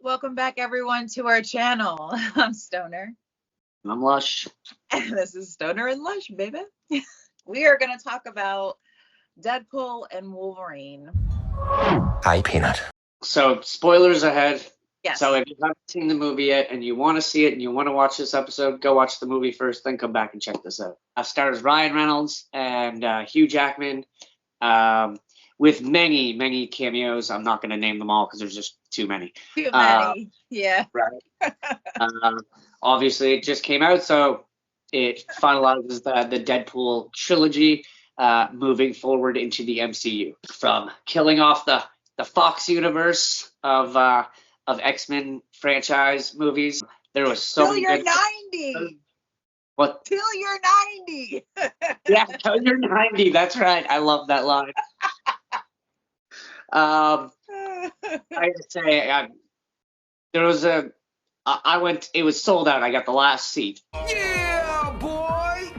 Welcome back, everyone, to our channel. I'm Stoner. I'm Lush. And this is Stoner and Lush, baby. We are going to talk about Deadpool and Wolverine. Hi, Peanut. So, spoilers ahead. Yes. So, if you haven't seen the movie yet and you want to see it and you want to watch this episode, go watch the movie first, then come back and check this out. Stars Ryan Reynolds and Hugh Jackman, with many, many cameos. I'm not going to name them all because there's just too many. Too many. Yeah. Right. Obviously, it just came out, so it finalizes the Deadpool trilogy, moving forward into the MCU. From killing off the Fox universe of X-Men franchise movies, there was so Till many you're good. 90. What? Till you're 90. Yeah, till you're 90. That's right. I love that line. I would say there was I went. It was sold out. I got the last seat. Yeah, boy.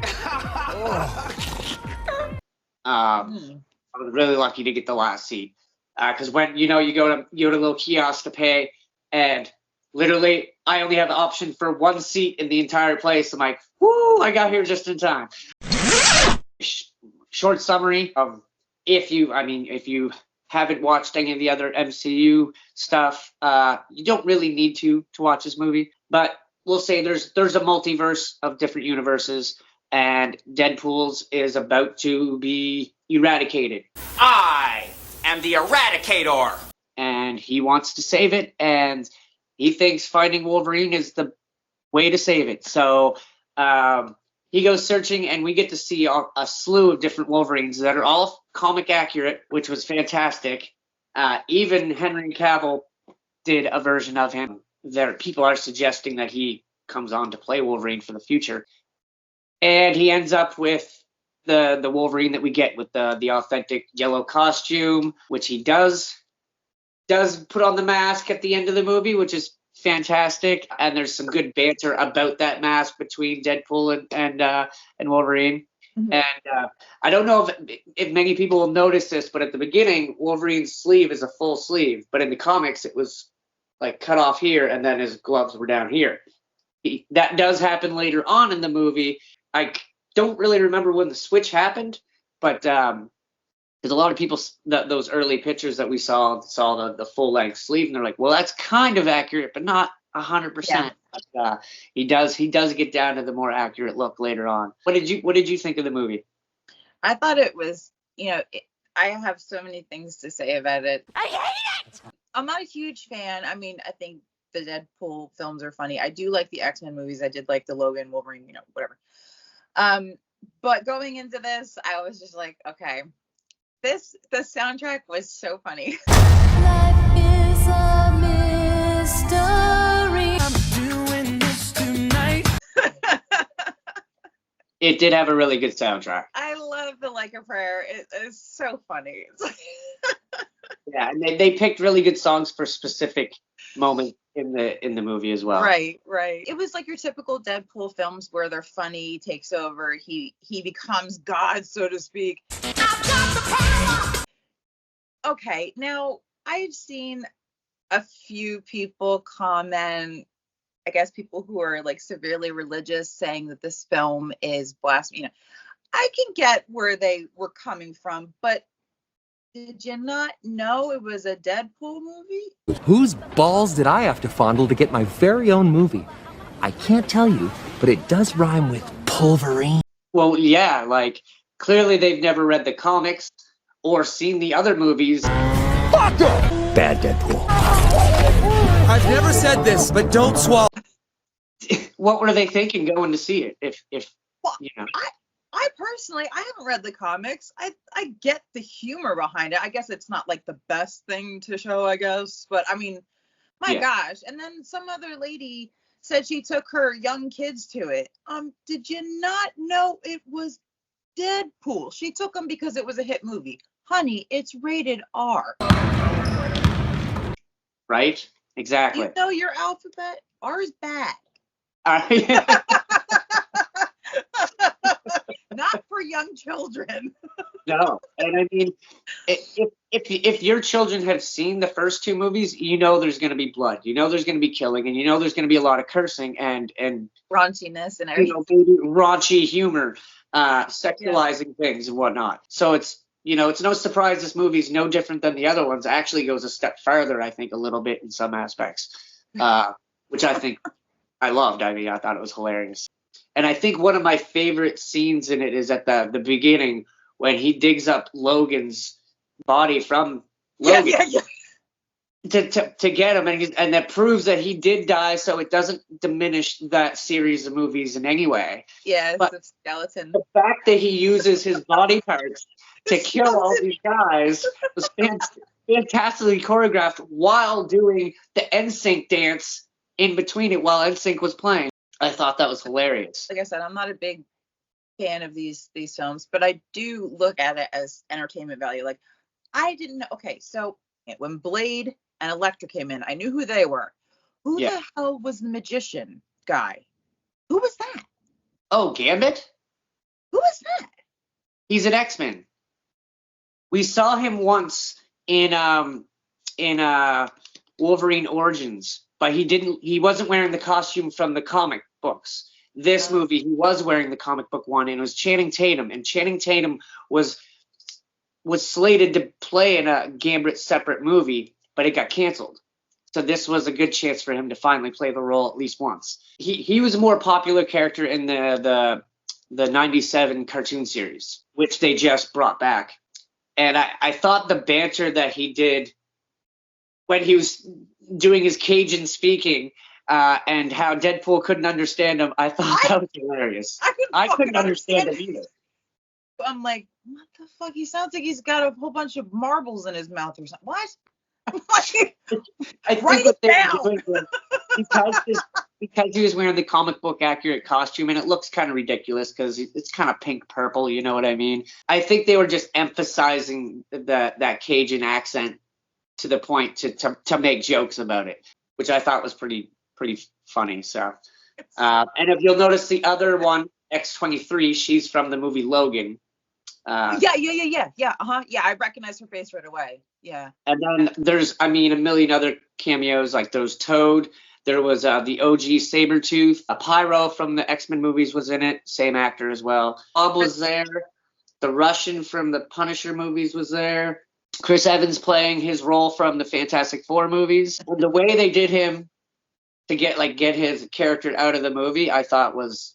I was really lucky to get the last seat because when you go to a little kiosk to pay, and literally I only have the option for one seat in the entire place. I'm like, whoo! I got here just in time. Short summary of if you haven't watched any of the other MCU stuff, you don't really need to watch this movie. But we'll say there's a multiverse of different universes, and Deadpool's is about to be eradicated. I am the Eradicator. And he wants to save it, and he thinks finding Wolverine is the way to save it. So he goes searching, and we get to see a slew of different Wolverines that are all comic accurate, which was fantastic. Even Henry Cavill did a version of him. There, people are suggesting that he comes on to play Wolverine for the future, and he ends up with the Wolverine that we get with the authentic yellow costume, which he does put on the mask at the end of the movie, which is fantastic. And there's some good banter about that mask between Deadpool and Wolverine. Mm-hmm. And I don't know if many people will notice this, but at the beginning, Wolverine's sleeve is a full sleeve, but in the comics, it was like cut off here, and then his gloves were down here. That does happen later on in the movie. I don't really remember when the switch happened, but because a lot of people, those early pictures that we saw the full length sleeve, and they're like, well, that's kind of accurate, but not 100%. Yeah. But, he does get down to the more accurate look later on. What did you think of the movie? I thought it was, I have so many things to say about it. I hate it. I'm not a huge fan. I mean, I think the Deadpool films are funny. I do like the X-Men movies. I did like the Logan, Wolverine, whatever. But going into this, I was just like, okay, the soundtrack was so funny. Life is a mystery. I'm doing this tonight. It did have a really good soundtrack. I love the Like a Prayer. It is so funny. Yeah, and they picked really good songs for specific moments in the movie as well. Right. It was like your typical Deadpool films where they're funny, takes over, he becomes God, so to speak. I've got the power. Okay, now I've seen a few people comment, I guess people who are like severely religious, saying that this film is blasphemy. I can get where they were coming from, but did you not know it was a Deadpool movie? Whose balls did I have to fondle to get my very own movie? I can't tell you, but it does rhyme with pulverine. Well, yeah, like clearly they've never read the comics or seen the other movies. Bad Deadpool. I've never said this, but don't swallow. What were they thinking going to see it? Well, I personally, I haven't read the comics. I get the humor behind it. I guess it's not like the best thing to show, I guess. But I mean, my gosh. And then some other lady said she took her young kids to it. Did you not know it was Deadpool? She took them because it was a hit movie. Honey, it's rated R. Right? Exactly. You know your alphabet? R is bad. Not for young children. No, and I mean, if your children have seen the first two movies, you know there's going to be blood, you know there's going to be killing, and you know there's going to be a lot of cursing and Raunchiness and everything. maybe raunchy humor, sexualizing things and whatnot. So it's it's no surprise this movie's no different than the other ones. It actually goes a step farther, I think, a little bit in some aspects, which I think I loved. I mean, I thought it was hilarious. And I think one of my favorite scenes in it is at the beginning when he digs up Logan's body from Logan to get him, and that proves that he did die, so it doesn't diminish that series of movies in any way. Yeah, but it's a skeleton. The fact that he uses his body parts to kill all these guys was fantastically choreographed while doing the NSYNC dance in between it while NSYNC was playing. I thought that was hilarious. Like I said, I'm not a big fan of these films, but I do look at it as entertainment value. Like, I didn't know. Okay, so when Blade and Elektra came in, I knew who they were. Who the hell was the magician guy? Who was that? Oh, Gambit? Who was that? He's an X-Men. We saw him once in Wolverine Origins, but he wasn't wearing the costume from the comic books. This movie, he was wearing the comic book one, and it was Channing Tatum. And Channing Tatum was slated to play in a Gambit separate movie, but it got canceled. So this was a good chance for him to finally play the role at least once. He was a more popular character in the 97 cartoon series, which they just brought back. And I thought the banter that he did when he was doing his Cajun speaking and how Deadpool couldn't understand him, I thought that was hilarious. I couldn't understand it either. I'm like, what the fuck? He sounds like he's got a whole bunch of marbles in his mouth or something. What? I think what they were doing was because he was wearing the comic book accurate costume, and it looks kind of ridiculous because it's kind of pink purple, you know what I mean? I think they were just emphasizing that Cajun accent to the point to make jokes about it, which I thought was pretty funny. So, and if you'll notice the other one, X-23, she's from the movie Logan. Yeah. Yeah, I recognize her face right away. Yeah. And then there's, a million other cameos, like there was Toad. There was the OG Sabretooth. Pyro from the X-Men movies was in it. Same actor as well. Bob was there. The Russian from the Punisher movies was there. Chris Evans playing his role from the Fantastic Four movies. And the way they did him to get his character out of the movie, I thought was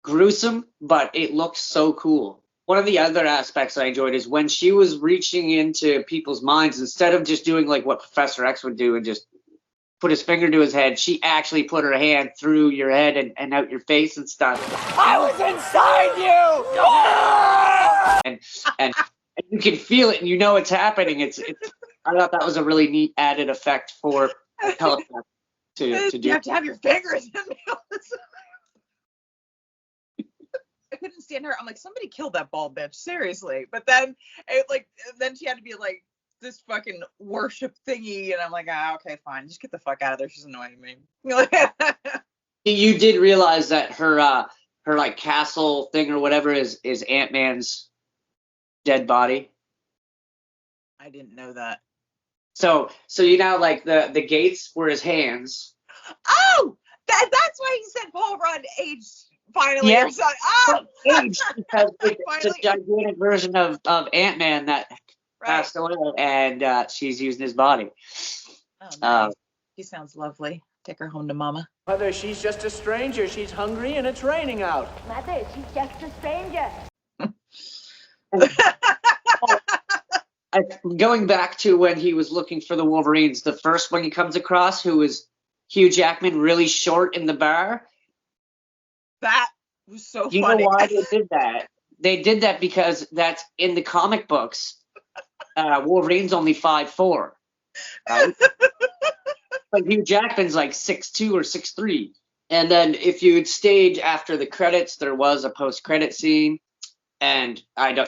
gruesome, but it looked so cool. One of the other aspects I enjoyed is when she was reaching into people's minds, instead of just doing like what Professor X would do and just put his finger to his head, she actually put her hand through your head and out your face and stuff. I was inside you! And you can feel it and you know it's happening. It's I thought that was a really neat added effect for telepath to do. You have to have your fingers in the I couldn't stand her. I'm like, somebody killed that bald bitch, seriously. But then then she had to be like this fucking worship thingy, and I'm like, okay, fine, just get the fuck out of there. She's annoying me. You did realize that her like castle thing or whatever is Ant-Man's dead body? I didn't know that. So like the gates were his hands. Oh, that's why he said Paul Rudd aged finally. Yeah. Or something. Oh, aged because it's a gigantic version of Ant-Man that passed away, and she's using his body. Oh, nice. She sounds lovely. Take her home to mama. Mother, she's just a stranger. She's hungry and it's raining out. Mother, she's just a stranger. Going back to when he was looking for the Wolverines, the first one he comes across, who was Hugh Jackman, really short in the bar. That was so funny. You know why they did that? They did that because that's in the comic books. Wolverine's only 5'4". Right? But Hugh Jackman's like 6'2" or 6'3". And then if you'd stayed after the credits, there was a post-credit scene. And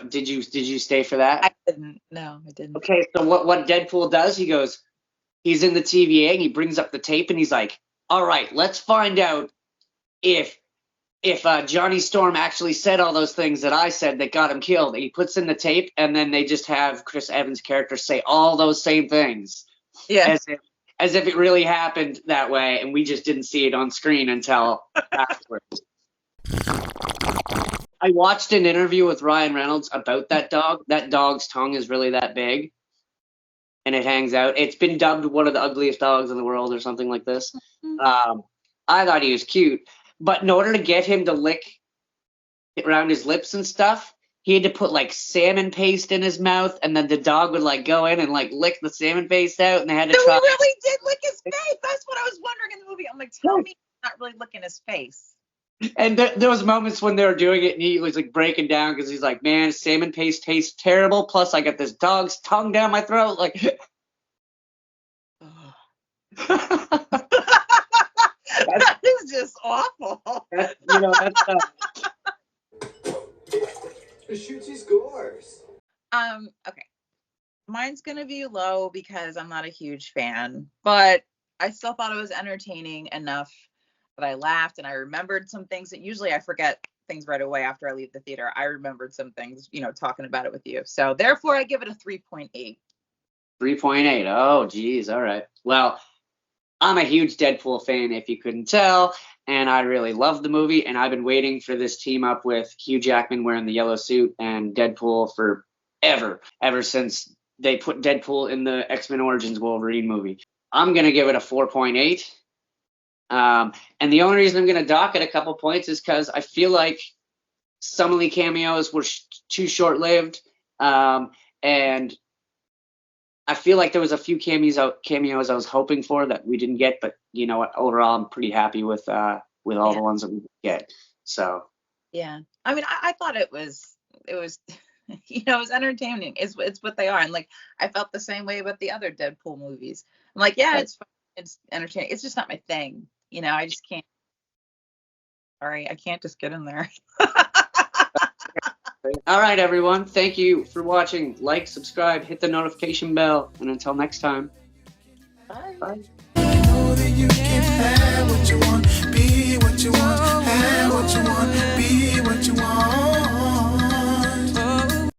did you stay for that? I didn't. No, I didn't. Okay, so what Deadpool does, he's in the TVA and he brings up the tape and he's like, all right, let's find out if if Johnny Storm actually said all those things that I said that got him killed. He puts in the tape, and then they just have Chris Evans' character say all those same things. Yeah. As if it really happened that way, and we just didn't see it on screen until afterwards. I watched an interview with Ryan Reynolds about that dog. That dog's tongue is really that big, and it hangs out. It's been dubbed one of the ugliest dogs in the world or something like this. I thought he was cute, but in order to get him to lick around his lips and stuff, he had to put like salmon paste in his mouth, and then the dog would like go in and like lick the salmon paste out, and they had to try. He really did lick his face. That's what I was wondering in the movie. I'm like, tell me he's not really licking his face. And there was moments when they were doing it, and he was like breaking down because he's like, "Man, salmon paste tastes terrible. Plus, I got this dog's tongue down my throat." Like, that is just awful. that's Shooty scores. Okay. Mine's gonna be low because I'm not a huge fan, but I still thought it was entertaining enough that I laughed and I remembered some things that usually I forget things right away after I leave the theater. I remembered some things, talking about it with you. So therefore I give it a 3.8. 3.8. Oh, geez. All right. Well, I'm a huge Deadpool fan, if you couldn't tell, and I really love the movie, and I've been waiting for this team up with Hugh Jackman wearing the yellow suit and Deadpool ever since they put Deadpool in the X-Men Origins Wolverine movie. I'm going to give it a 4.8. And the only reason I'm going to dock it a couple points is because I feel like some of the cameos were too short-lived, and I feel like there was a few cameos I was hoping for that we didn't get, but you know what? Overall, I'm pretty happy with all the ones that we get. So yeah, I mean, I thought it was it was entertaining. It's what they are, and like I felt the same way about the other Deadpool movies. I'm like, yeah, it's fun, it's entertaining. It's just not my thing. I just can't. Sorry, I can't just get in there. all right, everyone. Thank you for watching. Like, subscribe, hit the notification bell, and until next time. Bye. Bye. Know that you can have what you want.